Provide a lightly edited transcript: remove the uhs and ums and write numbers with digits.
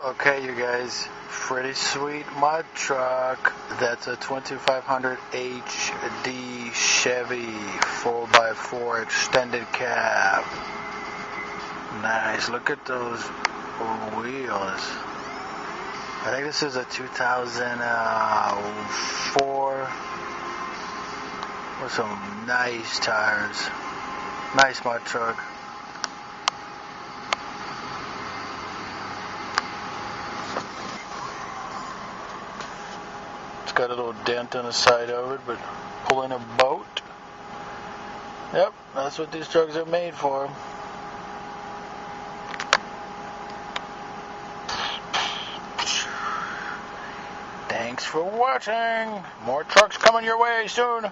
Okay, you guys, pretty sweet mud truck. That's a 2500 HD Chevy 4x4 extended cab. Nice, look at those wheels. I think this is a 2004 with some nice tires. Nice mud truck. It's got a little dent on the side of it, but pulling a boat. Yep, that's what these trucks are made for. Thanks for watching. More trucks coming your way soon.